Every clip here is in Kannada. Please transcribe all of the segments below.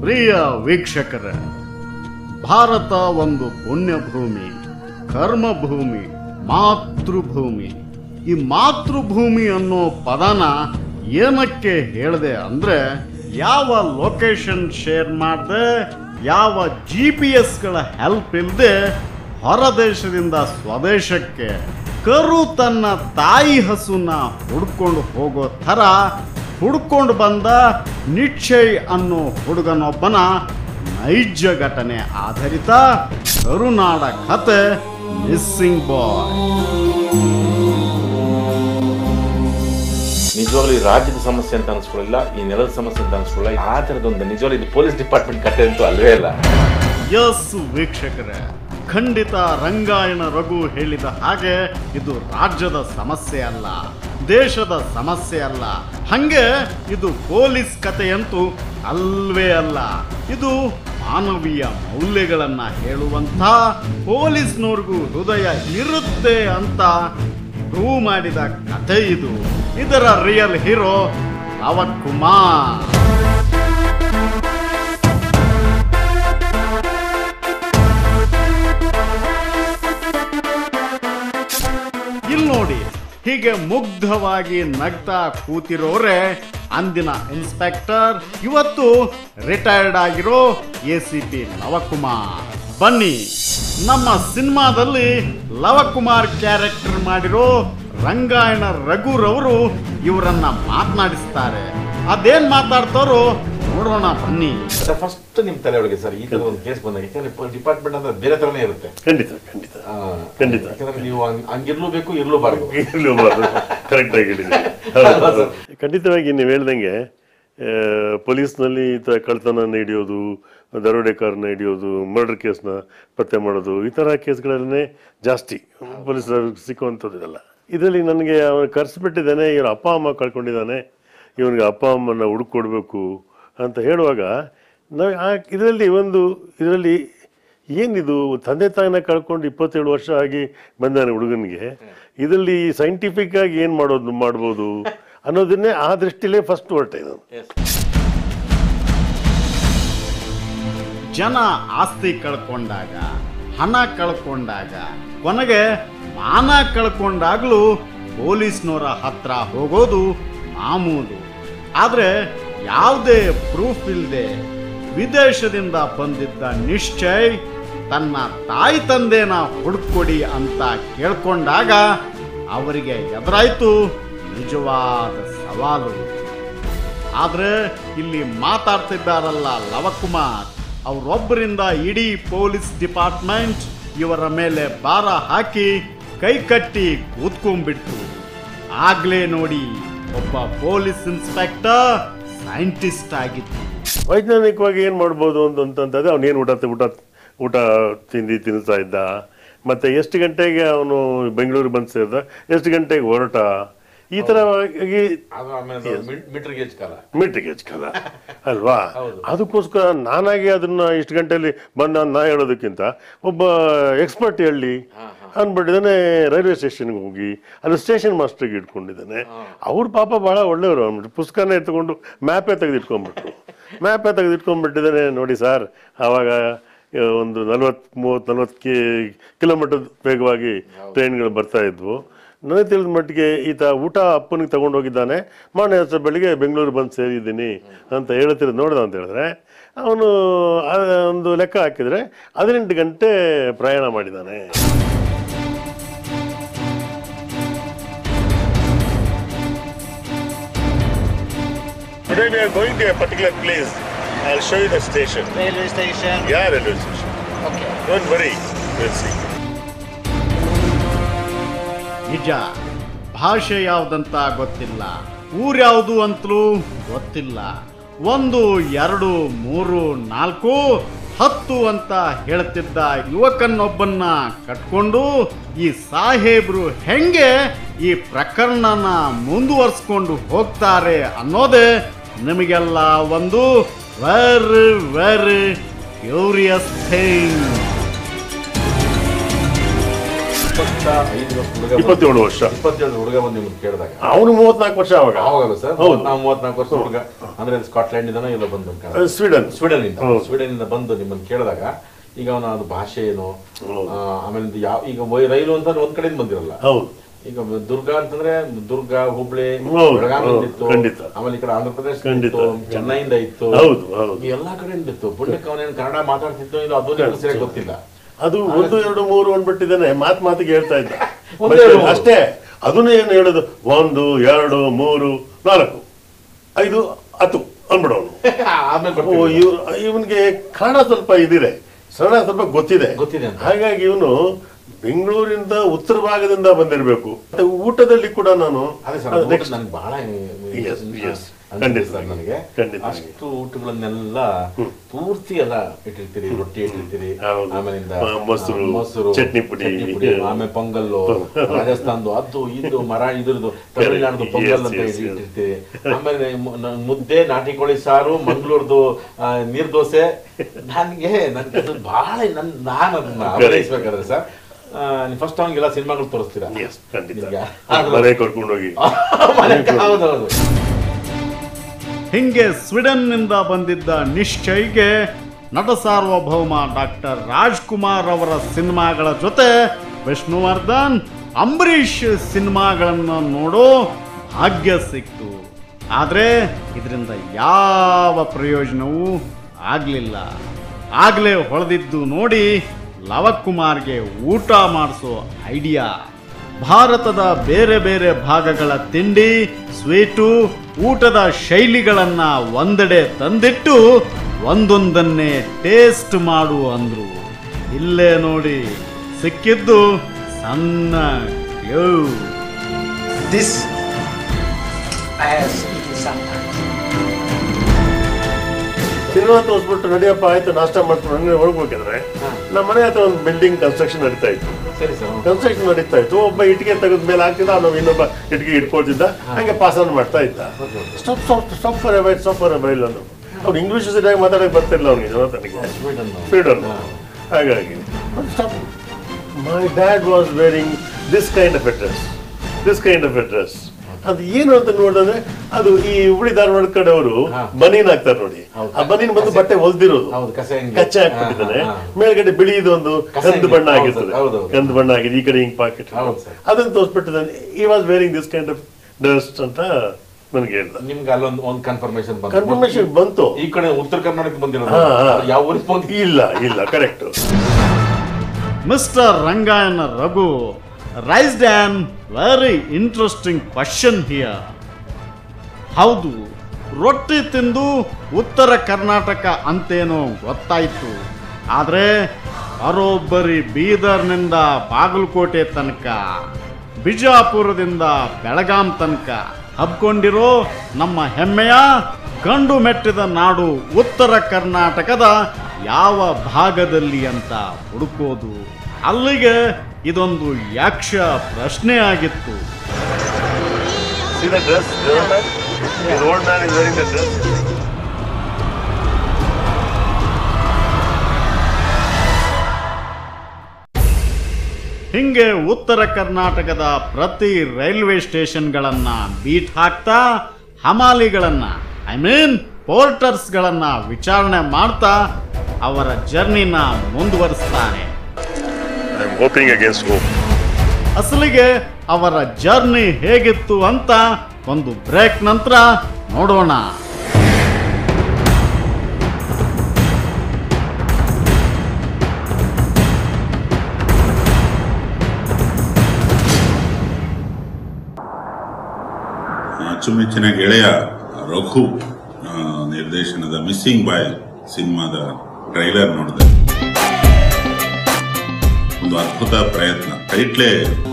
ಪ್ರಿಯ ವೀಕ್ಷಕರ, ಭಾರತ ಒಂದು ಪುಣ್ಯಭೂಮಿ, ಕರ್ಮಭೂಮಿ, ಮಾತೃಭೂಮಿ. ಈ ಮಾತೃಭೂಮಿ ಅನ್ನೋ ಪದನ ಏನಕ್ಕೆ ಹೇಳಿದೆ ಅಂದರೆ, ಯಾವ ಲೊಕೇಶನ್ ಶೇರ್ ಮಾಡದೆ, ಯಾವ GPS ಹೆಲ್ಪ್ ಇಲ್ಲದೆ ಹೊರದೇಶದಿಂದ ಸ್ವದೇಶಕ್ಕೆ ಕರು ತನ್ನ ತಾಯಿ ಹಸುನ ಹುಡ್ಕೊಂಡು ಹೋಗೋ ಥರ ಹುಡ್ಕೊಂಡು ಬಂದ ನಿಶ್ಚಯ್ ಅನ್ನೋ ಹುಡುಗನೊಬ್ಬನ ನೈಜ ಘಟನೆ ಆಧಾರಿತ ಕರುನಾಡ ಕತೆ ಮಿಸ್ಸಿಂಗ್ ಬಾಯ್. ನಿಜವಾಗ್ಲೂ ಈ ರಾಜ್ಯದ ಸಮಸ್ಯೆ ಅಂತ ಅನ್ಸ್ಕೊಳ್ಳಿಲ್ಲ, ಈ ನೆಲದ ಸಮಸ್ಯೆ ಅಂತ ಅನ್ಸ್ಕೊಳ್ಳಿಲ್ಲ. ಆ ಥರದೊಂದು ನಿಜವಾಗ್ಲೂ ಇದು ಪೊಲೀಸ್ ಡಿಪಾರ್ಟ್ಮೆಂಟ್ ಕತೆ ಅಂತೂ ಅಲ್ವೇ ಇಲ್ಲ. ಎಸ್ ವೀಕ್ಷಕರೇ, ಖಂಡಿತ ರಂಗಾಯಣ ರಘು ಹೇಳಿದ ಹಾಗೆ ಇದು ರಾಜ್ಯದ ಸಮಸ್ಯೆ ಅಲ್ಲ, ದೇಶದ ಸಮಸ್ಯೆ ಅಲ್ಲ, ಹಂಗೆ ಇದು ಪೊಲೀಸ್ ಕಥೆಯಂತೂ ಅಲ್ವೇ ಅಲ್ಲ. ಇದು ಮಾನವೀಯ ಮೌಲ್ಯಗಳನ್ನ ಹೇಳುವಂಥ, ಪೊಲೀಸ್ನವ್ರಿಗೂ ಹೃದಯ ಇರುತ್ತೆ ಅಂತ ಪ್ರೂವ್ ಮಾಡಿದ ಕಥೆ ಇದು. ಇದರ ರಿಯಲ್ ಹೀರೋ ಲವಕುಮಾರ್. ಇಲ್ಲಿ ನೋಡಿ, ಹೀಗೆ ಮುಗ್ಧವಾಗಿ ನಗ್ತಾ ಕೂತಿರೋರೆ ಅಂದಿನ ಇನ್ಸ್ಪೆಕ್ಟರ್, ಇವತ್ತು ರಿಟೈರ್ಡ್ ಆಗಿರೋ ACP ಲವಕುಮಾರ್. ಬನ್ನಿ, ನಮ್ಮ ಸಿನಿಮಾದಲ್ಲಿ ಲವಕುಮಾರ್ ಕ್ಯಾರೆಕ್ಟರ್ ಮಾಡಿರೋ ರಂಗಾಯಣ ರಘುರವರು ಇವರನ್ನ ಮಾತನಾಡಿಸ್ತಾರೆ. ಅದೇನ್ ಮಾತಾಡ್ತಾರೋ ನೋಡೋಣ ಬನ್ನಿ. ಫಸ್ಟ್ ನಿಮ್ ತಲೆ ಒಳಗೆ ಸರ್ ಈ ತರ ಒಂದು ಕೇಸ್ ಬಂದಾಗ ಡಿಪಾರ್ಟ್ಮೆಂಟ್ ಅಂದ್ರೆ ಬೇರೆ ತರನೇ ಇರುತ್ತೆ. ಖಂಡಿತ ಖಂಡಿತ ಖಂಡಿತ. ಯಾಕಂದ್ರೆ ನೀವು ಹಂಗಿರ್ಲೂಬೇಕು, ಇರ್ಲೂಬಾರ್ದು. ಕರೆಕ್ಟ್ ಆಗಿ ಹೇಳಿದೆ. ಖಂಡಿತವಾಗಿ ನೀವು ಹೇಳ್ದಂಗೆ ಪೊಲೀಸ್ನಲ್ಲಿ ಈ ಥರ ಕಳ್ತನ ಹಿಡಿಯೋದು, ದರೋಡೆಕಾರನ ಹಿಡಿಯೋದು, ಮರ್ಡರ್ ಕೇಸ್ನ ಪತ್ತೆ ಮಾಡೋದು, ಈ ಥರ ಕೇಸ್ಗಳನ್ನೇ ಜಾಸ್ತಿ ಪೊಲೀಸರು ಸಿಕ್ಕುವಂಥದ್ದು ಇದೆಲ್ಲ. ಇದರಲ್ಲಿ ನನಗೆ ಅವನು ಕರೆಸಿಬಿಟ್ಟಿದ್ದಾನೆ, ಇವನ ಅಪ್ಪ ಅಮ್ಮ ಕಳ್ಕೊಂಡಿದ್ದಾನೆ, ಇವನಿಗೆ ಅಪ್ಪ ಅಮ್ಮನ ಹುಡುಕೊಡ್ಬೇಕು ಅಂತ ಹೇಳುವಾಗ ನಾವು ಇದರಲ್ಲಿ ಏನಿದು ತಂದೆ ತಾಯಿನ ಕಳ್ಕೊಂಡು 27 ವರ್ಷ ಆಗಿ ಬಂದಾನೆ ಹುಡುಗನಿಗೆ, ಇದರಲ್ಲಿ ಸೈಂಟಿಫಿಕ್ ಆಗಿ ಏನು ಮಾಡ್ಬೋದು ಅನ್ನೋದನ್ನೇ ಆ ದೃಷ್ಟಿಲೇ ಫಸ್ಟ್ ಹೊರಟೆ ನಾನು. ಜನ ಆಸ್ತಿ ಕಳ್ಕೊಂಡಾಗ, ಹಣ ಕಳ್ಕೊಂಡಾಗ, ಕೊನೆಗೆ ಮಾನ ಕಳ್ಕೊಂಡಾಗ್ಲೂ ಪೊಲೀಸ್ನವರ ಹತ್ರ ಹೋಗೋದು ಮಾಮೂಲು. ಆದರೆ ಯಾವುದೇ ಪ್ರೂಫ್ ಇಲ್ಲದೆ ವಿದೇಶದಿಂದ ಬಂದಿದ್ದ ನಿಶ್ಚಯ್ ತನ್ನ ತಾಯಿ ತಂದೆನ ಹುಡುಕೊಡಿ ಅಂತ ಕೇಳ್ಕೊಂಡಾಗ ಅವರಿಗೆ ಎದುರಾಯ್ತು ನಿಜವಾದ ಸವಾಲು. ಆದರೆ ಇಲ್ಲಿ ಮಾತಾಡ್ತಿದ್ದಾರಲ್ಲ ಲವಕುಮಾರ್, ಅವರೊಬ್ಬರಿಂದ ಇಡೀ ಪೊಲೀಸ್ ಡಿಪಾರ್ಟ್ಮೆಂಟ್ ಇವರ ಮೇಲೆ ಭಾರ ಹಾಕಿ ಕೈ ಕಟ್ಟಿ ಕೂತ್ಕೊಂಡ್ಬಿಟ್ರು. ಆಗ್ಲೇ ನೋಡಿ, ಒಬ್ಬ ಪೊಲೀಸ್ ಇನ್ಸ್ಪೆಕ್ಟರ್ ಸೈಂಟಿಸ್ಟ್ ಆಗಿತ್ತು. ವೈಜ್ಞಾನಿಕವಾಗಿ ಏನು ಮಾಡ್ಬೋದು ಅಂತಂತಂದ್ರೆ ಅವನೇನು ಊಟ ತಿನ್ನಿಸ್ತಾ ಇದ್ದ, ಮತ್ತು ಎಷ್ಟು ಗಂಟೆಗೆ ಅವನು ಬೆಂಗಳೂರು ಬಂದು ಸೇರಿದ, ಎಷ್ಟು ಗಂಟೆಗೆ ಹೊರಟ, ಈ ಥರ ಮೀಟರ್ ಗೇಜ್ ಕಾಲ ಅಲ್ವಾ. ಅದಕ್ಕೋಸ್ಕರ ನಾನಾಗಿ ಅದನ್ನ ಇಷ್ಟು ಗಂಟೆಯಲ್ಲಿ ಬಂದ ನಾ ಹೇಳೋದಕ್ಕಿಂತ ಒಬ್ಬ ಎಕ್ಸ್ಪರ್ಟ್ ಹೇಳಿ ಅಂದ್ಬಿಟ್ಟಿದ್ದಾನೆ. ರೈಲ್ವೆ ಸ್ಟೇಷನ್ಗೆ ಹೋಗಿ ಅಲ್ಲಿ ಸ್ಟೇಷನ್ ಮಾಸ್ಟರ್ಗೆ ಇಟ್ಕೊಂಡಿದ್ದಾನೆ. ಅವ್ರು ಪಾಪ ಭಾಳ ಒಳ್ಳೆಯವರು ಅಂದ್ಬಿಟ್ಟು ಪುಸ್ತಕನೇ ಎತ್ಕೊಂಡು ಮ್ಯಾಪೇ ತೆಗೆದಿಟ್ಕೊಂಡ್ಬಿಟ್ಟಿದ್ದಾನೆ. ನೋಡಿ ಸರ್, ಆವಾಗ ಒಂದು 40-40 ಕಿಲೋಮೀಟರ್ ವೇಗವಾಗಿ ಟ್ರೈನ್ಗಳು ಬರ್ತಾ ಇದ್ವು. ನನಗೆ ತಿಳಿದ ಮಟ್ಟಿಗೆ ಈತ ಊಟ ಅಪ್ಪನಿಗೆ ತಗೊಂಡು ಹೋಗಿದ್ದಾನೆ, ಮಾರನೇ ದಿವಸ ಬೆಳಿಗ್ಗೆ ಬೆಂಗಳೂರು ಬಂದು ಸೇರಿದ್ದೀನಿ ಅಂತ ಹೇಳ್ತಿರೋದು ನೋಡ್ದ ಅಂತ ಹೇಳಿದ್ರೆ, ಅವನು ಒಂದು ಲೆಕ್ಕ ಹಾಕಿದರೆ 18 ಗಂಟೆ ಪ್ರಯಾಣ ಮಾಡಿದ್ದಾನೆ. Today we are going to a particular place. I'll show you the station. Railway station? Yeah, railway station. Okay. Don't worry, we'll see. ನಿಜ, ಭಾಷೆ ಯಾವುದಂತ ಗೊತ್ತಿಲ್ಲ, ಊರ್ಯಾವುದು ಅಂತಲೂ ಗೊತ್ತಿಲ್ಲ. 1, 2, 3, 4, 10 ಅಂತ ಹೇಳ್ತಿದ್ದ ಯುವಕನೊಬ್ಬನ್ನ ಕಟ್ಕೊಂಡು ಈ ಸಾಹೇಬ್ರು ಹೆಂಗೆ ಈ ಪ್ರಕರಣನ ಮುಂದುವರ್ಸ್ಕೊಂಡು ಹೋಗ್ತಾರೆ ಅನ್ನೋದೇ ನಿಮಗೆಲ್ಲ ಒಂದು ವೆರಿ ವೆರಿ ಕ್ಯೂರಿಯಸ್ ಥಿಂಗ್. 25 ವರ್ಷ ಹುಡುಗ 27 ವರ್ಷ 27 ಹುಡುಗ ಬಂದು ನಿಮ್ಗೆ ಕೇಳಿದಾಗ ಅವನು 34 ವರ್ಷ ಅವಾಗ. ಅವಾಗ ಸರ್ ನಾವು 34 ವರ್ಷ ಹುಡುಗ ಅಂದ್ರೆ ಸ್ಕಾಟ್ಲೆಂಡ್ ಇಂದನೋ ಎಲ್ಲೋ ಬಂದು ಸ್ವೀಡನ್ ಇಂದ ಬಂದು ನಿಮ್ಮನ್ನು ಕೇಳಿದಾಗ ಈಗ ಅವನ ಅದು ಭಾಷೆ ಏನು ಆಮೇಲೆ ಯಾವ ಈಗ ರೈಲು ಅಂತ ಒಂದ್ ಕಡೆಯಿಂದ ಬಂದಿರಲ್ಲ. ಈಗ ದುರ್ಗ ಅಂತಂದ್ರೆ ದುರ್ಗ ಹುಬ್ಳಿ ಬೆಳಗಾವಿಯಿಂದ ಇತ್ತು, ಆಮೇಲೆ ಈ ಕಡೆ ಆಂಧ್ರ ಪ್ರದೇಶ ಇತ್ತು, ಚೆನ್ನೈಯಿಂದ ಇತ್ತು, ಎಲ್ಲಾ ಕಡೆಯಿಂದ ಇತ್ತು. ಪುಣ್ಯಕ್ಕೆ ಅವನೇನು ಕನ್ನಡ ಮಾತಾಡ್ತಿತ್ತು ಇಲ್ಲ ಅದು ಸರಿಯಾಗಿ ಗೊತ್ತಿಲ್ಲ. ಅದು 1 2 3 ಅಂದ್ಬಿಟ್ಟಿದ್ದಾನೆ, ಮಾತಿಗೆ ಹೇಳ್ತಾ ಇದ್ದ ಅಷ್ಟೇ. ಅದನ್ನ ಏನು ಹೇಳುದು 1 2 3 4 5 10 ಅಂದ್ಬಿಡೋನು. ಇವನ್ಗೆ ಕನ್ನಡ ಸ್ವಲ್ಪ ಇದಿದೆ, ಸ್ವಲ್ಪ ಗೊತ್ತಿದೆ. ಹಾಗಾಗಿ ಇವನು ಬೆಂಗಳೂರಿಂದ ಉತ್ತರ ಭಾಗದಿಂದ ಬಂದಿರಬೇಕು. ಊಟದಲ್ಲಿ ಕೂಡ ನಾನು ಬಹಳ ನನಗೆ ಅಷ್ಟು ಊಟಗಳನ್ನೆಲ್ಲ ಪೂರ್ತಿ ಎಲ್ಲ ಇಟ್ಟಿರ್ತೀರಿ, ರೊಟ್ಟಿ ಇಟ್ಟಿರ್ತೀರಿ, ಆಮೇಲಿಂದ ಮೊಸರು, ಚಟ್ನಿ ಪುಡಿ, ಆಮೇಲೆ ಪೊಂಗಲ್ಲು, ರಾಜಸ್ಥಾನ್ದು ಅದು ಇದು ಇದ್ರದ್ದು ತಮಿಳುನಾಡ್ದು ಪೊಂಗಲ್ ಅಂತ ಇಟ್ಟಿರ್ತೀರಿ. ಆಮೇಲೆ ಮುದ್ದೆ, ನಾಟಿ ಕೋಳಿ ಸಾರು, ಮಂಗಳೂರ್ದು ನೀರ್ ದೋಸೆ. ನನ್ಗೆ ಬಹಳ ನಾನು ಅದನ್ನ ಅಭಿನಯಿಸ್ಬೇಕಾದ್ರೆ ಸರ್ ಫಸ್ಟ್ ಅವನಿಗೆಲ್ಲ ಸಿನಿಮಾಗಳು ತೋರಿಸ್ತೀರಾ. ಹೌದೌದು. ಹಿಂಗೆ ಸ್ವೀಡನ್ನಿಂದ ಬಂದಿದ್ದ ನಿಶ್ಚಯ್ಗೆ ನಟ ಸಾರ್ವಭೌಮ ಡಾಕ್ಟರ್ ರಾಜ್ಕುಮಾರ್ ಅವರ ಸಿನಿಮಾಗಳ ಜೊತೆ ವಿಷ್ಣುವರ್ಧನ್, ಅಂಬರೀಷ್ ಸಿನಿಮಾಗಳನ್ನು ನೋಡೋ ಭಾಗ್ಯ ಸಿಕ್ತು. ಆದರೆ ಇದರಿಂದ ಯಾವ ಪ್ರಯೋಜನವೂ ಆಗಲಿಲ್ಲ. ಆಗಲೇ ಹೊಳೆದಿದ್ದು ನೋಡಿ ಲವಕುಮಾರ್ಗೆ ಊಟ ಮಾಡಿಸೋ ಐಡಿಯಾ. ಭಾರತದ ಬೇರೆ ಬೇರೆ ಭಾಗಗಳ ತಿಂಡಿ, ಸ್ವೀಟು, ಊಟದ ಶೈಲಿಗಳನ್ನ ಒಂದೆಡೆ ತಂದಿಟ್ಟು ಒಂದೊಂದನ್ನೇ ಟೇಸ್ಟ್ ಮಾಡು ಅಂದ್ರು. ಇಲ್ಲೇ ನೋಡಿ ಸಿಕ್ಕಿದ್ದು ಸಣ್ಣ ಕ್ಲೂ. ಸಿನಿಮಾ ತೋರಿಸ್ಬಿಟ್ಟು ನಡಿಯಪ್ಪ ಆಯ್ತು ನಾಷ್ಟ ಮಾಡ್ಕೊಂಡು ಹಂಗೆ ಹೋಗ್ಬೇಕಂದ್ರೆ ನಮ್ಮ ಮನೆ ಹತ್ರ ಒಂದು ಬಿಲ್ಡಿಂಗ್ ಕನ್ಸ್ಟ್ರಕ್ಷನ್ ನಡೀತಾ ಇತ್ತು. ಕನ್ಸ್ಟ್ರಕ್ಷನ್ ನಡೀತಾ ಇತ್ತು. ಒಬ್ಬ ಇಟ್ಟಿಗೆ ತೆಗೆದ ಮೇಲೆ ಹಾಕ್ತಿದ್ದ, ನಾವು ಇನ್ನೊಬ್ಬ ಇಟ್ಟಿಗೆ ಇಟ್ಕೊಳ್ತಿದ್ದ, ಹಂಗೆ ಪಾಸ್ ಆನ್ ಮಾಡ್ತಾ ಇದ್ದ. ಸ್ಟಾಪ್ ಫಾರ್ ಎ ವೈಲ್ ಅಂದ್ರು. ಅವ್ನು ಇಂಗ್ಲೀಷ್ ಸರಿಯಾಗಿ ಮಾತಾಡಕ್ಕೆ ಬರ್ತಿಲ್ಲ ಅವ್ನಿಗೆ, ಜನತನಿಗೆ ಫ್ರೀಡಮ್. ಹಾಗಾಗಿ my dad was wearing this kind of A dress. ಅದು ಏನು ಅಂತ ನೋಡಿದ್ರೆ ಅದು ಈ ಹುಬ್ಳಿ ಧಾರವಾಡ ಕಡೆಯವರು ಬನೀನ್ ಹಾಕ್ತಾರೆ ನೋಡಿ. ಆ ಬನೀನ್ ಬಂದು ಬಟ್ಟೆ ಹೊಲ್ದಿರೋದು, ಕಚ್ಚೆ ಹಾಕ್ಬಿಟ್ಟಿದ್ದಾನೆ. ಮೇಲ್ಗಡೆ ಬಿಳಿದೊಂದು ಕಂದು ಬಣ್ಣ ಆಗಿರ್ತದೆ, ಕಂದು ಬಣ್ಣ ಆಗಿದೆ, ಈ ಕಡೆ ಹಿಂಗ್ ಪಾಕೆಟ್. ಅದನ್ನ ತೋರಿಸ್ಬಿಟ್ಟಿದ್ದಾನೆ. ಈ was wearing this kind of dress ಅಂತ ನನಗೆ ಹೇಳ್ದ. ನಿಮ್ಗೆ ಅಲ್ಲೊಂದು ಕನ್ಫರ್ಮೇಶನ್ ಬಂತು. ಈ ಕಡೆ ಉತ್ತರ ಕರ್ನಾಟಕ ಬಂದಿರೋದು ಯಾವ ಇಲ್ಲ correct. Mister Rangayana Raghu raised an very interesting question here. ಹೌದು, ರೊಟ್ಟಿ ತಿಂದು ಉತ್ತರ ಕರ್ನಾಟಕ ಅಂತೇನೋ ಗೊತ್ತಾಯಿತು. ಆದರೆ ಬರೋಬ್ಬರಿ ಬೀದರ್ನಿಂದ ಬಾಗಲಕೋಟೆ ತನಕ, ಬಿಜಾಪುರದಿಂದ ಬೆಳಗಾಂ ತನಕ ಹಬ್ಕೊಂಡಿರೋ ನಮ್ಮ ಹೆಮ್ಮೆಯ ಗಂಡು ಮೆಟ್ಟಿದ ನಾಡು ಉತ್ತರ ಕರ್ನಾಟಕದ ಯಾವ ಭಾಗದಲ್ಲಿ ಅಂತ ಹುಡುಕೋದು. ಅಲ್ಲಿಗೆ ಇದೊಂದು ಯಕ್ಷ ಪ್ರಶ್ನೆ ಆಗಿತ್ತು. ಹಿಂಗೆ ಉತ್ತರ ಕರ್ನಾಟಕದ ಪ್ರತಿ ರೈಲ್ವೆ ಸ್ಟೇಷನ್ಗಳನ್ನ ಬೀಟ್ ಹಾಕ್ತಾ ಹಮಾಲಿಗಳನ್ನ ಪೋರ್ಟರ್ಸ್ಗಳನ್ನ ವಿಚಾರಣೆ ಮಾಡ್ತಾ ಅವರ ಜರ್ನಿನ ಮುಂದುವರಿಸ್ತಾನೆ. ಅಸಲಿಗೆ ಅವರ ಜರ್ನಿ ಹೇಗಿತ್ತು ಅಂತ ಒಂದು ಬ್ರೇಕ್ ನಂತರ ನೋಡೋಣ. ಅಚ್ಚುಮೆಚ್ಚಿನ ಗೆಳೆಯ ರಘು ನಿರ್ದೇಶನದ ಮಿಸ್ಸಿಂಗ್ ಬಾಯ್ ಸಿನಿಮಾದ ಟ್ರೈಲರ್ ನೋಡಿದೆ. ಒಂದು ಅದ್ಭುತ ಪ್ರಯತ್ನ. ಟೈಟ್ಲೇ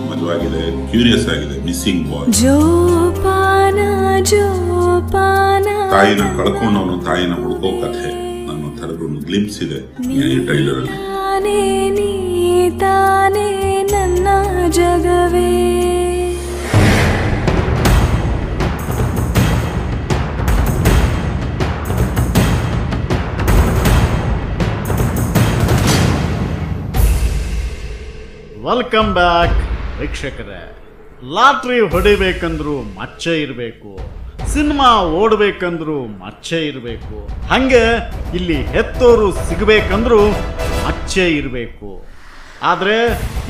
ಮಜವಾಗಿದೆ, ಕ್ಯೂರಿಯಸ್ ಆಗಿದೆ. ಮಿಸ್ಸಿಂಗ್ ಬಾಯ್. ತಾಯಿನ ಕಳ್ಕೊಂಡವನು ತಾಯಿನ ಹುಡುಕೋ ಕಥೆ ಅನ್ನೋ ಥರದ ಒಂದು ಗ್ಲಿಂಪ್ಸ್ ಇದೆ ಈ ಟ್ರೈಲರ್ ಅಲ್ಲಿ. ನನ್ನ ಜಗವೇ ವೆಲ್ಕಮ್ ಬ್ಯಾಕ್ ವೀಕ್ಷಕರೇ. ಲಾಟ್ರಿ ಹೊಡಿಬೇಕಂದ್ರೂ ಮಚ್ಚೆ ಇರಬೇಕು, ಸಿನಿಮಾ ಓಡಬೇಕಂದ್ರೂ ಮಚ್ಚೆ ಇರಬೇಕು, ಹಂಗೆ ಇಲ್ಲಿ ಹೆತ್ತೋರು ಸಿಗಬೇಕಂದ್ರೂ ಮಚ್ಚೆ ಇರಬೇಕು. ಆದರೆ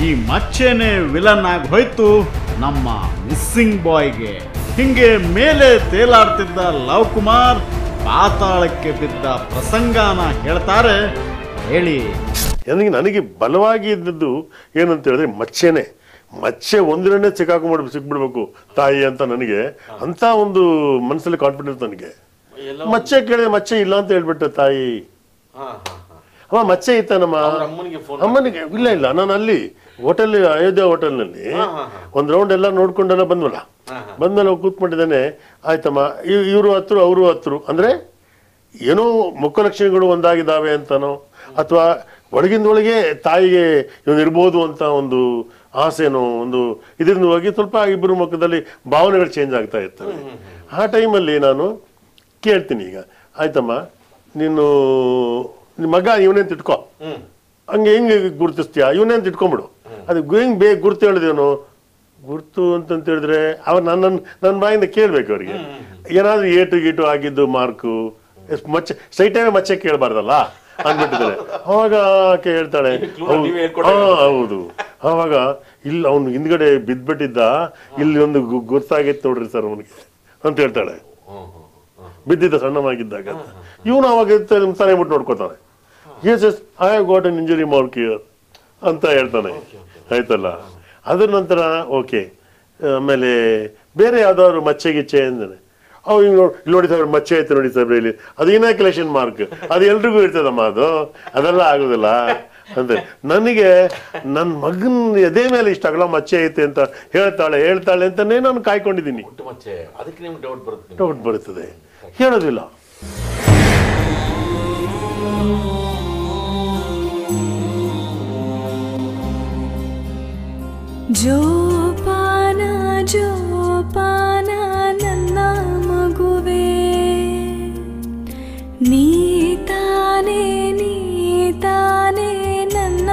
ಈ ಮಚ್ಚೆನೇ ವಿಲನ್ ಆಗಿ ಹೋಯ್ತು ನಮ್ಮ ಮಿಸ್ಸಿಂಗ್ ಬಾಯ್ಗೆ. ಹಿಂಗೆ ಮೇಲೆ ತೇಲಾಡ್ತಿದ್ದ ಲವ್ ಕುಮಾರ್ ಪಾತಾಳಕ್ಕೆ ಬಿದ್ದ ಪ್ರಸಂಗನ ಹೇಳ್ತಾರೆ, ಹೇಳಿ. ನನಗೆ ಬಲವಾಗಿ ಇದ್ದದ್ದು ಏನಂತ ಹೇಳಿದ್ರೆ ಮಚ್ಚೆನೆ. ಮಚ್ಚೆ ಒಂದಿರನ್ನೇ ಸಿಕ್ಬಿಡ್ಬೇಕು ತಾಯಿ ಅಂತ ನನಗೆ ಅಂತ ಒಂದು ಮನಸ್ಸಲ್ಲಿ ಕಾನ್ಫಿಡೆನ್ಸ್ ನನಗೆ. ಮಚ್ಚೆ ಕೇಳಿದ್ರೆ ಮಚ್ಚೆ ಇಲ್ಲ ಅಂತ ಹೇಳ್ಬಿಟ್ಟೆ ತಾಯಿ. ಅಮ್ಮ ಮಚ್ಚೆ ಇತ್ತನಮ್ಮ ಅಮ್ಮನಿಗೆ ಇಲ್ಲ ನಾನು ಅಲ್ಲಿ ಹೋಟೆಲ್ ಅಯೋಧ್ಯೆ ಹೋಟೆಲ್ನಲ್ಲಿ ಒಂದ್ ರೌಂಡ್ ಎಲ್ಲ ನೋಡ್ಕೊಂಡೆಲ್ಲ ಬಂದ್ಮೇಲೆ ಕೂತ್ಕೊಂಡಿದ್ದಾನೆ. ಆಯ್ತಮ್ಮ ಇವರು ಹತ್ರು ಅವರು ಹತ್ರು ಅಂದ್ರೆ ಏನೋ ಮುಖಲಕ್ಷಣಗಳು ಒಂದಾಗಿದ್ದಾವೆ ಅಂತನೋ ಅಥವಾ ಒಳಗಿಂದೊಳಗೆ ತಾಯಿಗೆ ಇವನು ಇರ್ಬೋದು ಅಂತ ಒಂದು ಆಸೆನೋ ಒಂದು ಇದರಿಂದ ಹೋಗಿ ಸ್ವಲ್ಪ ಇಬ್ಬರು ಮುಖದಲ್ಲಿ ಭಾವನೆಗಳು ಚೇಂಜ್ ಆಗ್ತಾ ಇರ್ತವೆ. ಆ ಟೈಮಲ್ಲಿ ನಾನು ಕೇಳ್ತೀನಿ, ಈಗ ಆಯ್ತಮ್ಮ ನೀನು ನಿಮ್ಮ ಮಗ ಇವನೇಂತ ಇಟ್ಕೋ, ಹೆಂಗೆ ಗುರುತಿಸ್ತೀಯ, ಇವನೇಂತ ಇಟ್ಕೊಂಬಿಡು. ಅದು ಹೆಂಗ್ ಬೇಗ ಗುರ್ತು ಹೇಳಿದೇನು, ಗುರ್ತು ಅಂತಂತ ಹೇಳಿದ್ರೆ ಅವ್ರು ನನ್ನ ಬಾಯಿಂದ ಕೇಳ್ಬೇಕು ಅವ್ರಿಗೆ. ಏನಾದ್ರೂ ಏಟು ಗೀಟು ಆಗಿದ್ದು ಮಾರ್ಕು ಮಚ್ಚೆ ಸೈಟೇ ಮಚ್ಚೆ ಕೇಳಬಾರ್ದಲ್ಲ ಅಂದ್ಬಿಟ್ಟಿದ್ದಾರೆ. ಅವಾಗ ಆಕೆ ಹೇಳ್ತಾಳೆ ಹೌದು. ಅವಾಗ ಇಲ್ಲ ಅವ್ನು ಹಿಂದ್ಗಡೆ ಬಿದ್ಬಿಟ್ಟಿದ್ದ, ಇಲ್ಲಿ ಒಂದು ಗುರ್ತಾಗೈತೆ ನೋಡ್ರಿ ಸರ್ ಅವನಿಗೆ ಅಂತ ಹೇಳ್ತಾಳೆ. ಬಿದ್ದಿದ್ದ ಸಣ್ಣವಾಗಿದ್ದಾಗ ಇವನು ಅವಾಗ ತಾನೇ ಬಿಟ್ಟು ನೋಡ್ಕೋತಾನೆ. Yes I have got an injury mark here ಅಂತ ಹೇಳ್ತಾನೆ. ಆಯ್ತಲ್ಲ, ಅದ್ರ ನಂತರ ಓಕೆ. ಆಮೇಲೆ ಬೇರೆ ಯಾವ್ದಾದ್ರು ಮಚ್ಚೆ ಗಿಚ್ಚೆ ಅಂದಾನೆ. ಇಲ್ಲಿ ನೋಡಿ ಸರ್ ಮಚ್ಚೆ ಐತೆ ನೋಡಿ ಸರ್ ಇಲ್ಲಿ, ಅದು ಇನಾಕ್ಯುಲೇಷನ್ ಮಾರ್ಕ್, ಅದು ಎಲ್ರಿಗೂ ಇರ್ತದಮ್ಮ, ಅದೆಲ್ಲ ಆಗುದಿಲ್ಲ ಅಂತ. ನನಗೆ ನನ್ನ ಮಗನ್ ಎದೆ ಮೇಲೆ ಇಷ್ಟ ಆಗಲ್ಲ ಮಚ್ಚೆ ಐತೆ ಅಂತ ಹೇಳ್ತಾಳೆ ಅಂತಾನೆ ನಾನು ಕಾಯ್ಕೊಂಡಿದ್ದೀನಿ. ಡೌಟ್ ಬರುತ್ತದೆ, ಹೇಳೋದಿಲ್ಲ. ಜೋಪಾನ ಜೋಪಾನ ನನ್ನ ಮಗುವೇ, ನೀತಾನೆ ನೀತಾನೆ ನನ್ನ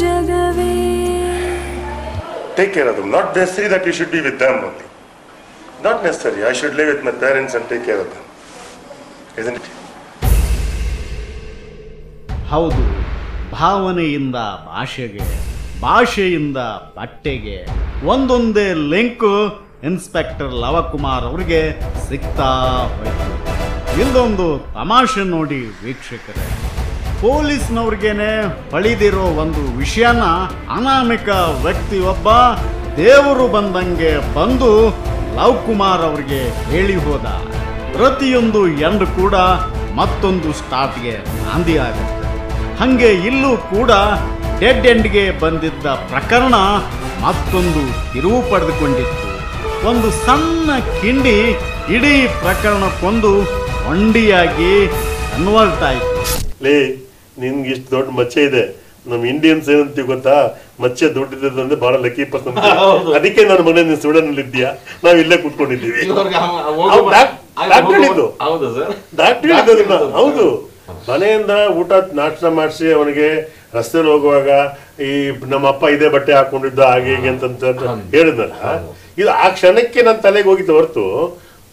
ಜಗವೇ. Take care of them. Not necessary that you should be with them only. Not necessary. I should live with my parents and take care of them. Isn't it? ಹೌದು, ಭಾವನೆಯಿಂದ ಭಾಷೆಗೆ, ಭಾಷೆಯಿಂದ ಬಟ್ಟೆಗೆ ಒಂದೊಂದೇ ಲಿಂಕ್ ಇನ್ಸ್ಪೆಕ್ಟರ್ ಲವಕುಮಾರ್ ಅವರಿಗೆ ಸಿಗ್ತಾ ಹೋಯ್ತು. ಇಲ್ಲೊಂದು ತಮಾಷೆ ನೋಡಿ ವೀಕ್ಷಕರೇ, ಪೊಲೀಸ್ನವ್ರಿಗೇನೆ ಹೊಳಿದಿರೋ ಒಂದು ವಿಷಯನ ಅನಾಮಿಕ ವ್ಯಕ್ತಿಯೊಬ್ಬ ದೇವರು ಬಂದಂಗೆ ಬಂದು ಲವ್ ಕುಮಾರ್ ಅವರಿಗೆ ಹೇಳಿ ಹೋದ. ಪ್ರತಿಯೊಂದು ಎಂಡ್ ಕೂಡ ಮತ್ತೊಂದು ಸ್ಟಾರ್ಟ್ಗೆ ನಾಂದಿ ಆಗುತ್ತೆ. ಹಂಗೆ ಇಲ್ಲೂ ಕೂಡ ಡೆಡ್ ಎಂಡ್ಗೆ ಬಂದಿದ್ದ ಪ್ರಕರಣ ಮತ್ತೊಂದು ತಿರುವು ಪಡೆದುಕೊಂಡಿತ್ತು. ಒಂದು ಸಣ್ಣ ಕಿಂಡಿ ಇಡೀ ಪ್ರಕರಣಕ್ಕೊಂದು ಒಂಡಿಯಾಗಿ ಕನ್ವರ್ಟ್ ಆಯಿತು. ನಿನ್ಗೆ ಇಷ್ಟು ದೊಡ್ಡ ಮಚ್ಚೆ ಇದೆ, ನಮ್ ಇಂಡಿಯನ್ಸ್ ಏನಂತೀವಿ ಗೊತ್ತಾ, ಮಚ್ಚೆ ದೊಡ್ಡದಂದ್ರೆ ಬಹಳ ಲಕ್ಕಿ ಪರ್ಸನ್. ಅದಕ್ಕೆ ನನ್ನ ಮನೆ ನೀನ್ ಸ್ವೀಡನ್ ಅಲ್ಲಿ ಇದ್ದೀಯಾ, ನಾವ್ ಇಲ್ಲೇ ಕೂತ್ಕೊಂಡಿದ್ದೀವಿ. ಹೌದು, ಮನೆಯಿಂದ ಊಟ ನಾಷ್ಟ ಮಾಡಿಸಿ ಅವನಿಗೆ ರಸ್ತೆಯಲ್ಲಿ ಹೋಗುವಾಗ ಈ ನಮ್ಮ ಅಪ್ಪ ಇದೇ ಬಟ್ಟೆ ಹಾಕೊಂಡಿದ್ದ ಹಾಗೆ ಹೀಗೆ ಅಂತ ಹೇಳಿದ್ನಲ್ಲ, ಇದು ಆ ಕ್ಷಣಕ್ಕೆ ನನ್ನ ತಲೆಗೆ ಹೋಗಿದ್ದು ಹೊರತು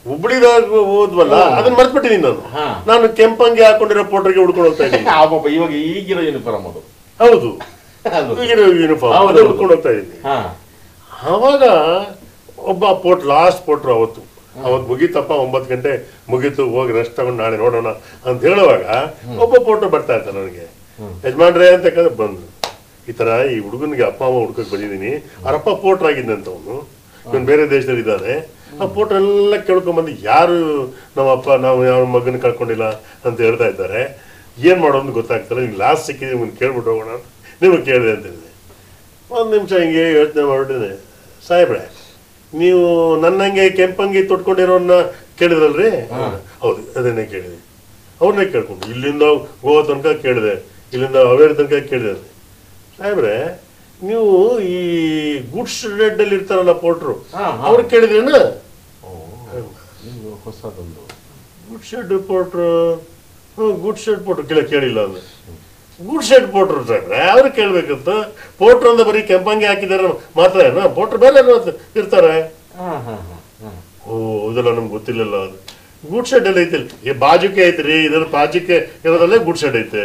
ಹುಬ್ಳಿದಾಗ ಹೋದ್ವಲ್ಲ ಅದನ್ನ ಮರ್ತ್ಬಿಟ್ಟಿದ್ದೀನಿ ನಾನು ಕೆಂಪಂಗಿ ಹಾಕೊಂಡಿರೋ ಪೋಟ್ರಿಗೆ ಹುಡ್ಕೊಂಡು ಹೋಗ್ತಾ ಇದ್ದೀನಿ. ಇವಾಗ ಈಗಿರೋ ಯೂನಿಫಾರ್ಮ್ ಅದು. ಹೌದು, ಈಗಿರೋ ಯೂನಿಫಾರ್ಮ್ ಅದು ಹುಡ್ಕೊಂಡು ಹೋಗ್ತಾ ಇದ್ದೀನಿ. ಅವಾಗ ಒಬ್ಬ ಲಾಸ್ಟ್ ಪೋಟ್ರು ಅವತ್ತು ಮುಗೀತಪ್ಪ, 9 ಗಂಟೆ ಮುಗೀತು, ಹೋಗಿ ರೆಸ್ಟ್ ತಗೊಂಡು ನಾಳೆ ನೋಡೋಣ ಅಂತ ಹೇಳುವಾಗ ಒಬ್ಬ ಪೋಟ್ರು ಬರ್ತಾ ಇರ್ತಾನೆ ನನಗೆ. ಯಜಮಾನ್ರೆ ಅಂತ ಬಂದು ಈ ತರ ಈ ಹುಡುಗನಿಗೆ ಅಪ್ಪ ಅಮ್ಮ ಹುಡ್ಕಕ್ ಬಂದಿದ್ದೀನಿ, ಅವ್ರಪ್ಪ ಪೋಟ್ರ್ ಆಗಿದ್ದಂತ ಅವನು, ಇವನು ಬೇರೆ ದೇಶದಲ್ಲಿ ಇದ್ದಾನೆ. ಆ ಪೋಟ್ರ್ ಎಲ್ಲ ಕೇಳ್ಕೊಂಡ್ಬಂದು ಯಾರು ನಮ್ಮಪ್ಪ ನಾವು ಯಾವ ಮಗನ ಕಳ್ಕೊಂಡಿಲ್ಲ ಅಂತ ಹೇಳ್ತಾ ಇದ್ದಾರೆ. ಏನ್ ಮಾಡೋದು ಗೊತ್ತಾಗ್ತಲ್ಲ, ನಿಮ್ಗೆ ಲಾಸ್ಟ್ ಸಿಕ್ಕಿದೆ, ನಿಮ್ಗೆ ಕೇಳ್ಬಿಟ್ಟು ಹೋಗೋಣ ನಿಮಗೆ ಕೇಳಿದೆ ಅಂತ ಹೇಳಿದೆ. 1 ನಿಮಿಷ ಹಿಂಗೆ ಯೋಚನೆ ಮಾಡ್ಬಿಟ್ಟಿದೆ. ಸಾಹೇಬ್ರೆ, ನೀವು ನನ್ನಂಗೆ ಕೆಂಪಂಗಿ ತೊಟ್ಕೊಂಡಿರೋನ್ನ ಕೇಳಿದ್ರಲ್ರಿ? ಹೌದು, ಅದನ್ನೇ ಕೇಳಿದೆ. ಅವ್ರನ್ನೇ ಕೇಳ್ಕೊಂಡು ಇಲ್ಲಿಂದ ಗೋವಾ ತನಕ ಕೇಳಿದೆ, ಇಲ್ಲಿಂದ ಅವೇರಿ ತನಕ ಕೇಳಿದೆ. ಸಾಹೇಬ್ರೆ, ನೀವು ಈ ಗುಡ್ಸ್ ರೆಡ್ ಅಲ್ಲಿ ಇರ್ತಾರಲ್ಲ ಪೋಟ್ರು, ಅವ್ರು ಕೇಳಿದ್ರೇನ? ಹೊಸದೊಂದು ಗುಡ್ ಶೆಡ್ ಪೋಟ್ರು, ಗುಡ್ ಶೆಡ್ ಪೋಟ್ರು ಕೇಳಿಲ್ಲ ಅಂದ್ರೆ ಗೂಡ್ ಶೆಡ್ ಪೋಟ್ರು ಸಾಹೇಬ್ರೆ ಯಾರು ಕೇಳ್ಬೇಕಂತ ಪೋಟ್ರು ಅಂದ್ರೆ ಬರೀ ಕೆಂಪಂಗಿ ಹಾಕಿದಾರೆ ಮಾತ್ರ ಏನೋ ಪೋಟ್ರು ಬೇರೆ ಇರ್ತಾರೆ. ಓ ಇದೆಲ್ಲ ನಮ್ಗೆ ಗೊತ್ತಿಲ್ಲಲ್ಲ. ಅದು ಗೂಡ್ ಶೆಡ್ ಎಲ್ಲ ಐತಿಲ್ಲ, ಈ ಬಾಜುಕೆ ಐತ್ರಿ, ಇದ್ರ ಬಾಜುಕೆ ಇರೋದಲ್ಲೇ ಗೂಡ್ ಶೆಡ್ ಐತೆ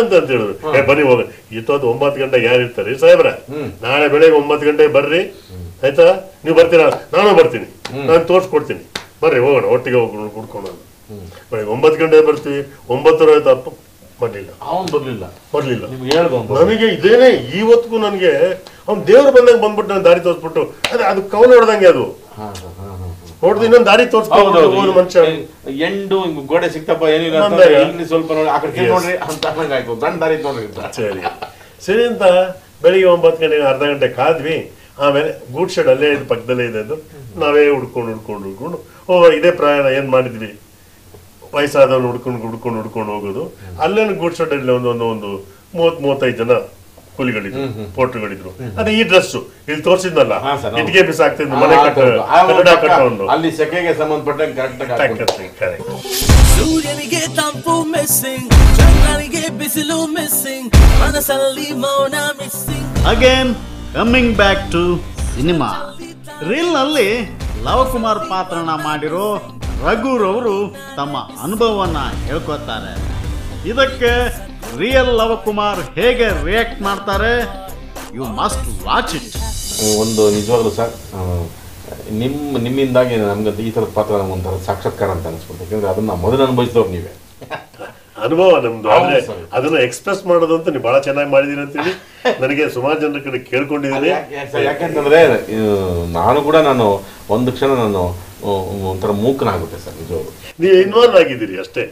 ಅಂತ ಹೇಳಿದ್ರು. ಬನ್ನಿ ಹೋಗ ಇತ್ತೊಂದು 9 ಗಂಟೆಗೆ ಯಾರು ಇರ್ತಾರೆ ಸಾಹೇಬ್ರ, ನಾಳೆ ಬೆಳಗ್ಗೆ 9 ಗಂಟೆಗೆ ಬರ್ರಿ ಆಯ್ತಾ. ನೀವು ಬರ್ತೀರಾ? ನಾನು ಬರ್ತೀನಿ, ನಾನು ತೋರ್ಸ್ಕೊಡ್ತೀನಿ, ಬರ್ರಿ ಹೋಗೋಣ ಒಟ್ಟಿಗೆ ಹೋಗಿ ಕುಡ್ಕೊಂಡು. ಬೆಳಗ್ಗೆ 9 ಗಂಟೆಗೆ ಬರ್ತೀವಿ. 9 ಆಯ್ತು, ಅಪ್ಪ ಬರ್ಲಿಲ್ಲ, ಬರ್ಲಿಲ್ಲ. ನನಗೆ ಇದೇನೆ ಇವತ್ತಿಗೂ ನನಗೆ ಅವ್ನು ದೇವ್ರು ಬಂದಂಗೆ ಬಂದ್ಬಿಟ್ಟು ನಾನು ದಾರಿ ತೋರಿಸ್ಬಿಟ್ಟು ಅದು ಕವನ ಹೊಡೆದಂಗೆ, ಅದು ನೋಡ್ದು ಇನ್ನೊಂದು ದಾರಿ ತೋರಿಸ್ಕೊಂಡು ಮನುಷ್ಯ ಎಂಡು ಗೋಡೆ ಸಿಕ್ತಪ್ಪ ಏನಿಲ್ಲ ಸ್ವಲ್ಪ ನೋಡಿ ಆ ಕಡೆ ನೋಡ್ರಿ ಅಂತ ಆಯ್ತು, ಗಂಡ ದಾರಿ ನೋಡ್ರಿ. ಸರಿ ಸರಿ ಅಂತ ಬೆಳಿಗ್ಗೆ 9 ಗಂಟೆಗೆ ಅರ್ಧ ಗಂಟೆ ಕಾದ್ವಿ. ಆಮೇಲೆ ಗೂಡ್ ಶೆಡ್ ಅಲ್ಲೇ ಇದು ಪಕ್ಕದಲ್ಲೇ ಇದೆ ಅದು. ನಾವೇ ಹುಡ್ಕೊಂಡು ಓ ಇದೇ ಪ್ರಯಾಣ ಏನ್ ಮಾಡಿದ್ವಿ, ವಯಸ್ಸಾದವ್ರು ಹುಡ್ಕೊಂಡು ಹೋಗೋದು. ಅಲ್ಲೇನು ಗೂಡ್ ಶೆಡ್ ಅಲ್ಲಿ ಒಂದು 30-35 ಜನ ಕೂಲಿಗಳಿದ್ರು, ಪೋಟ್ರುಗಳಿದ್ರು. ಅದೇ ಈ ಡ್ರೆಸ್ ಇಲ್ಲಿ ತೋರಿಸಿದ್ನಲ್ಲ, ಇಟ್ಟಿಗೆ ಬಿಸಾಕ್ತಿದ್ದು ಮನೆ ಕಟ್ಟೋನು, ಅಲ್ಲಿ ಸೆಕೆಗೆ ಸಂಬಂಧಪಟ್ಟ ಸೂರ್ಯನಿಗೆ ತಂಪು ಮಿಸ್ಸಿಂಗ್, ಚಂದ್ರನಿಗೆ ಬಿಸಿಲು ಮಿಸ್ಸಿಂಗ್, ಮನಸ್ಸಲ್ಲಿ ಮೌನ missing. Again coming back to cinema. Reel ನಲ್ಲಿ ಲವಕುಮಾರ್ ಪಾತ್ರನ ಮಾಡಿರೋ ರಘುರವರು ತಮ್ಮ ಅನುಭವವನ್ನ ಹೇಳ್ಕೊತಾರೆ. ಇದಕ್ಕೆ ರಿಯಲ್ ಲವಕುಮಾರ್ ಹೇಗೆ ರಿಯಾಕ್ಟ್ ಮಾಡ್ತಾರೆ, ಯು ಮಸ್ಟ್ ವಾಚ್ ಇಟ್. ಒಂದು ನಿಜವಾಗ್ಲೂ ಸರ್ ನಿಮ್ಮಿಂದಾಗಿ ನಮ್ಗೆ ಈ ಥರದ ಪಾತ್ರ ಒಂಥರ ಸಾಕ್ಷಾತ್ಕಾರ ಅಂತ ಅನಿಸ್ಬಿಟ್ಟು. ಯಾಕಂದ್ರೆ ಅದನ್ನ ಮೊದಲು ಅನುಭವಿಸಿದವ್ರು ನೀವೇ. ಅನುಭವ ನಮ್ದು. ಆದ್ರೆ ಅದನ್ನ ಎಕ್ಸ್ಪ್ರೆಸ್ ಮಾಡೋದು ಅಂತ ನೀವು ಬಹಳ ಚೆನ್ನಾಗಿ ಮಾಡಿದೀನಿ ಅಂತೇಳಿ ನನಗೆ ಸುಮಾರು ಜನರ ಕಡೆ ಕೇಳ್ಕೊಂಡಿದ್ದೀನಿ. ಯಾಕಂತಂದ್ರೆ ನಾನು ಕೂಡ ಒಂದು ಕ್ಷಣ ಒಂಥರ ಮೂಕನಾಗುತ್ತೆ ಸರ್ ನಿಜವಾಗ್ಲು. ನೀವು ಇನ್ವಾಲ್ವ್ ಆಗಿದ್ದೀರಿ ಅಷ್ಟೇ,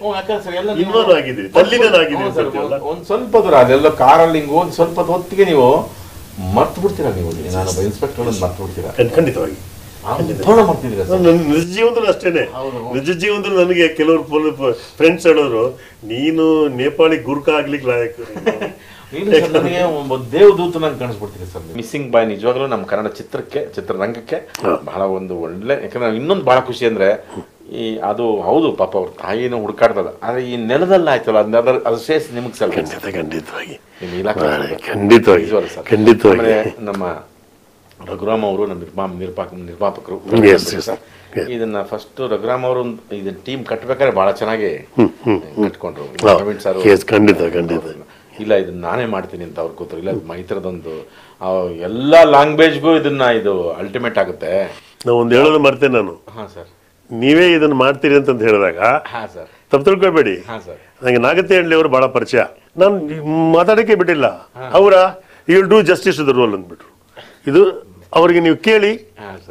ಇನ್ವಾಲ್ವ್ ಆಗಿದ್ದೀರಿ, ತಲ್ಲಿನಾಗಿದ್ದೀರಿ. ಒಂದ್ ಸ್ವಲ್ಪ ದೂರ ಅದೆಲ್ಲ ಕಾರಲ್ಲಿ ಹಿಂಗ್ ಹೋಗಿ ಸ್ವಲ್ಪ ಹೊತ್ತಿಗೆ ನೀವು ಮರ್ತು ಬಿಡ್ತೀರಾ. ನೀವು ನಾನೊಬ್ಬ ಇನ್ಸ್ಪೆಕ್ಟರ್ ಮರ್ತು ಬಿಡ್ತೀರಾ. ಖಂಡಿತವಾಗಿ ನಿಜ ಜೀವನದಲ್ಲಿ ಅಷ್ಟೇನೆ. ನಿಜ ಜೀವನದಲ್ಲಿ ನನಗೆ ಕೆಲವರು ಫ್ರೆಂಡ್ಸ್ ಹೇಳೋರು, ನೀನು ನೇಪಾಳಿ ಗುರ್ಕ ಆಗ್ಲಿಕ್ಕೆ ಲಾಯಕ್. ನನಗೆ ಒಬ್ಬ ದೇವದೂತನಾಗಿ ಕಾಣಿಸ್ಬಿಡ್ತೀರಿ ಸರ್. ಮಿಸ್ಸಿಂಗ್ ಬಾಯ್ ನಿಜವಾಗ್ಲೂ ನಮ್ಮ ಕನ್ನಡ ಚಿತ್ರರಂಗಕ್ಕೆ ಬಹಳ ಒಂದು ಒಳ್ಳೆ. ಯಾಕಂದ್ರೆ ಇನ್ನೊಂದು ಬಹಳ ಖುಷಿ ಅಂದ್ರೆ ಅದು ಹೌದು ಪಾಪ ಅವ್ರ ತಾಯಿನೂ ಹುಡುಕಾಡ್ತದ, ಆದ್ರೆ ಈ ನೆಲದಲ್ಲಿ ಆಯ್ತಲ್ಲ ಅದು ಶೇಷ ನಿಮಗೆ ಸರ್. ಖಂಡಿತವಾಗಿ ನಮ್ಮ ರಘುರಾಮ್ ಅವರು ನಮ್ಮ ನಿರ್ಮಾಪಕರು ಇದನ್ನ ಫಸ್ಟ್ ರಘುರಾಮ್ ಅವರು ಇದನ್ನ ಟೀಮ್ ಕಟ್ಬೇಕಾದ್ರೆ ಬಹಳ ಚೆನ್ನಾಗಿ ಕಟ್ಕೊಂಡ್ರು. ನವೀನ್ ಸರ್ ಇಲ್ಲ ಇದನ್ನ ನಾನೇ ಮಾಡ್ತೀನಿ ಅಂತ ಅವ್ರು ಕೂತರು. ಇಲ್ಲ ಈ ಥರದೊಂದು ಎಲ್ಲಾ ಲ್ಯಾಂಗ್ವೇಜ್ಗೂ ಇದು ಅಲ್ಟಿಮೇಟ್ ಆಗುತ್ತೆ. ನಾವು ಒಂದು ಹೇಳೋದು ಮರ್ತೇನೆ ನಾನು. ಹಾ ಸರ್, ನೀವೇ ಇದನ್ನ ಮಾಡ್ತೀರಿ ಅಂತ ಹೇಳಿದಾಗ ತಪ್ಪು ತಿಳ್ಕೊಬೇಡಿ. ನನಗೆ ನಾಗತಿ ಹಳ್ಳಿ ಅವರು ಬಹಳ ಪರಿಚಯ. ನಾನು ಮಾತಾಡಕ್ಕೆ ಬಿಟ್ಟಿಲ್ಲ. ಅವರ you will do justice to the role ಅಂದ್ಬಿಟ್ರು. ಇದು ಅವ್ರಿಗೆ ನೀವು ಕೇಳಿ,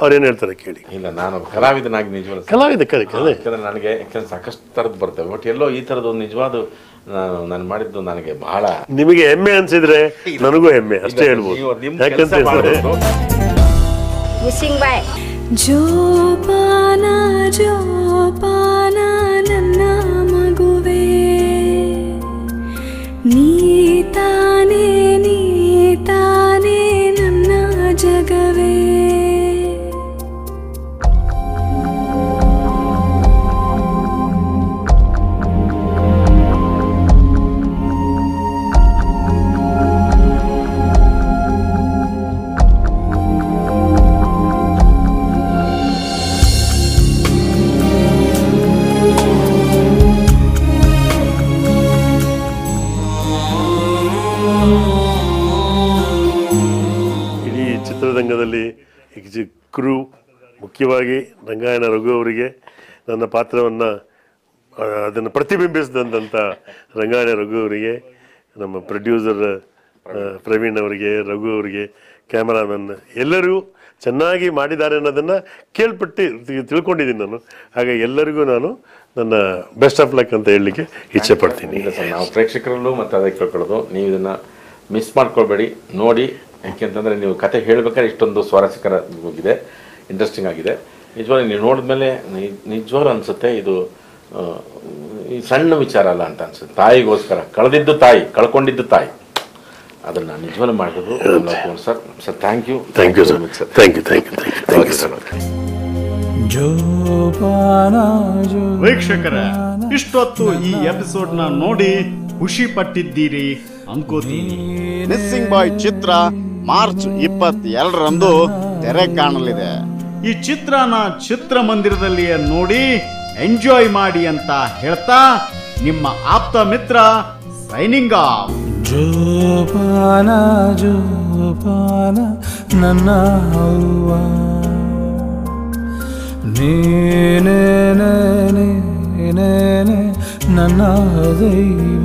ಅವ್ರೇನು ಹೇಳ್ತಾರೆ ಕೇಳಿ. ಇಲ್ಲ ನಾನು ಕಲಾವಿದನಾಗಿ ನಿಜವಾದ ಕಲಾವಿದ ನನಗೆ ಯಾಕಂದ್ರೆ ಸಾಕಷ್ಟು ಥರದ್ದು ಬರ್ತವೆ. ಬಟ್ ಎಲ್ಲೋ ಈ ಥರದ್ದು ನಿಜವಾದ ನಾನು ಮಾಡಿದ್ದು ನನಗೆ ಬಹಳ ನಿಮಗೆ ಹೆಮ್ಮೆ ಅನ್ಸಿದ್ರೆ ನನಗೂ ಹೆಮ್ಮೆ ಅಷ್ಟೇ ಹೇಳ್ಬೋದು. ಯಾಕಂದ್ರೆ ಜೋಪಾನ ಜೋಪಾನ ನನ್ನ ಮಗುವೆ, ನೀತಾನೇ ನೀತಾನೇ ನನ್ನ ಜಗವೇ. ಚಿತ್ರರಂಗದಲ್ಲಿ ಕ್ರೂ, ಮುಖ್ಯವಾಗಿ ರಂಗಾಯಣ ರಘು ಅವರಿಗೆ ನನ್ನ ಪಾತ್ರವನ್ನು ಅದನ್ನು ಪ್ರತಿಬಿಂಬಿಸಿದಂಥ ರಂಗಾಯಣ ರಘು ಅವರಿಗೆ, ನಮ್ಮ ಪ್ರೊಡ್ಯೂಸರ್ ಪ್ರವೀಣ್ ಅವರಿಗೆ, ರಘು ಅವರಿಗೆ, ಕ್ಯಾಮರಾಮನ್ ಎಲ್ಲರೂ ಚೆನ್ನಾಗಿ ಮಾಡಿದ್ದಾರೆ ಅನ್ನೋದನ್ನು ಕೇಳ್ಪಟ್ಟು ತಿಳ್ಕೊಂಡಿದ್ದೀನಿ ನಾನು. ಹಾಗೆ ಎಲ್ಲರಿಗೂ ನಾನು ನನ್ನ ಬೆಸ್ಟ್ ಆಫ್ ಲಕ್ ಅಂತ ಹೇಳಲಿಕ್ಕೆ ಇಚ್ಛೆ ಪಡ್ತೀನಿ. ನಾವು ಪ್ರೇಕ್ಷಕರಲ್ಲೂ ಮತ್ತು ಅದಕ್ಕೆ ಕೇಳ್ಕೊಳ್ಳೋದು, ನೀವು ಇದನ್ನು ಮಿಸ್ ಮಾಡ್ಕೊಳ್ಬೇಡಿ, ನೋಡಿ. ಯಾಕೆಂತಂದರೆ ನೀವು ಕತೆ ಹೇಳ್ಬೇಕಾದ್ರೆ ಇಷ್ಟೊಂದು ಸ್ವಾರಸ್ಯಕರವಾಗಿದೆ, ಇಂಟ್ರೆಸ್ಟಿಂಗ್ ಆಗಿದೆ. ನಿಜವಾಗ್ಲೂ ನೀವು ನೋಡಿದ್ಮೇಲೆ ನಿಜವಾಗ್ಲೂ ಅನಿಸುತ್ತೆ ಇದು ಈ ಸಣ್ಣ ವಿಚಾರ ಅಲ್ಲ ಅಂತ ಅನ್ಸುತ್ತೆ. ತಾಯಿಗೋಸ್ಕರ ಕಳ್ಕೊಂಡಿದ್ದು ತಾಯಿ, ಅದನ್ನು ನಿಜವಾಗ್ಲೂ ಮಾಡಿದ್ರು sir. Sir thank you sir. Thank you sir. ವೀಕ್ಷಕರ, ಇಷ್ಟೊತ್ತು ಈ ಎಪಿಸೋಡ್ನ ನೋಡಿ ಖುಷಿ ಪಟ್ಟಿದ್ದೀರಿ ಅನ್ಕೋತೀನಿ. ಮಿಸ್ಸಿಂಗ್ ಬಾಯ್ ಚಿತ್ರ ಮಾರ್ಚ್ 22ರಂದು ತೆರೆ ಕಾಣಲಿದೆ. ಈ ಚಿತ್ರನ ಚಿತ್ರಮಂದಿರದಲ್ಲಿ ನೋಡಿ ಎಂಜಾಯ್ ಮಾಡಿ ಅಂತ ಹೇಳ್ತಾ ನಿಮ್ಮ ಆಪ್ತ ಮಿತ್ರ ಸೈನಿಂಗ್ ಆಫ್. ಜೋಪಾನ ಜೋಪಾನ ನನ್ನ ಅವ್ವ, ನೀನೇ ನನ್ನ ದೈವ.